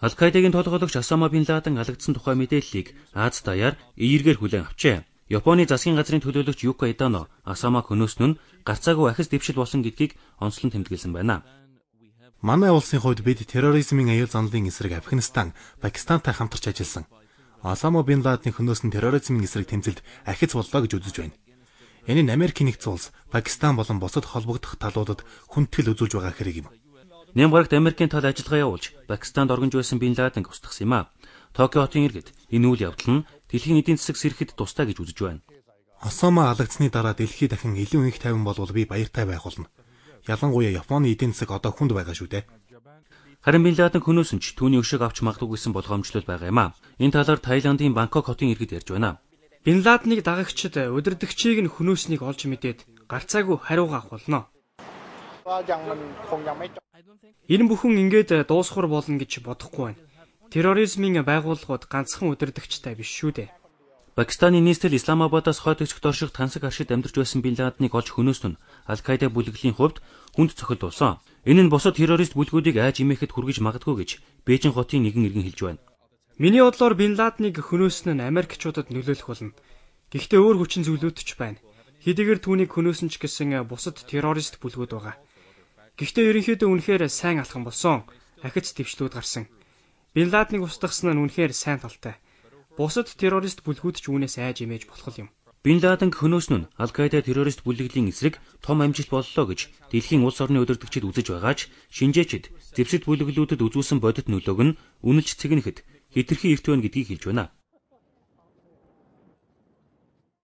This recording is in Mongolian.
Аль-Каидагийн толгойлогч Осама бин Ладен алагдсан тухай мэдээллийг Аз даяар эергээр хүлээн авчээ. Японы засгийн газрын төлөөлөгч Юко Эдано Осамаг хөнөөснө нь гарцаагүй ахис дэвшил болсон гэдгийг онцлон тэмдэглэсэн байна. Манай улсын хувьд бид терроризмын аюул занлын эсрэг Афганистан, Пакистантай хамтарч ажилласан. Осама бин Ладны хөнөөс нь терроризмын эсрэг тэмцэлд ахиц боллоо гэж үзэж байна. Энэ нь Америкийн нэгдсэн улс, Пакистан болон бусад холбогдох талуудад хүндэтгэл үзүүлж байгаа хэрэг юм. Нямгарагт Америкийн тал ажиллагаа явуулж Пакистанд оргинж байсан бин Ладен устгасан юм а. Токио хотын иргэд энэ үйл явдал нь дэлхийн эдийн засаг сэрхэд тустай гэж үзэж байна. Осама алагдсны дараа дэлхий дахин илүү их тайван болвол би баяртай байх болно. Ялангуяа Японы эдийн засаг одоо хүнд байгаа шүү дээ. Харин бин Ладен хөнөөс нь ч түүний өшөөг авч магадгүй гэсэн болгоомжлол байгаа юм а. Энэ талаар Таиландын Бангкок хотын иргэд ярьж байна. Бин Ладныг дагагчид удирдагчийг нь хөнөөснийг олж мэдээд гарцаагүй хариугаа авах болно. Энэ бүхэн ингээд дуусхур болно гэж бодохгүй байна. Терроризмын байгууллагууд ганцхан удирдагчтай биш шүү дээ. Пакистаны нийслэл Исламабадаас хойд өчигт орших тансаг аршид амьдарч байсан бин Ладныг олж хөнөөснө нь Аль-Каида бүлэглэлийн хувьд хүнд цохилт болсон. Энэ нь бусад террорист бүлгүүдийг айж имээхэд хүргэж магадгүй гэж Бээжин хотын нэгэн иргэн хэлж байна. Миний бодлоор бин Ладныг хөнөөснө нь Америкчуудад нөлөөлөх болно. Гэхдээ өөр хүчин зүйлүүд ч байна. Хэдийгээр түүнийг хөнөөсөн ч гэсэн бусад террорист бүлгүүд байгаа. Гэхдээ ерөнхийдөө үнэхээр сайн алхам болсон. Ахиц дэвшлүүд гарсан. Бин Ладныг устгасан нь үнэхээр сайн талтай. Бусад террорист бүлгүүд ч үүнээс айж имээж болох юм. Бин Ладен хөнөөснө нь Аль-Каида террорист бүлэглэлийн эсрэг том амжилт боллоо гэж дэлхийн улс орны удирдагчид үзэж байгаа ч шинжээчид зэвсэгт бүлэглүүдэд үзүүлсэн бодит нөлөөг нь үнэлж цэгнэхэд хэтэрхий эрт байна гэдгийг хэлж байна.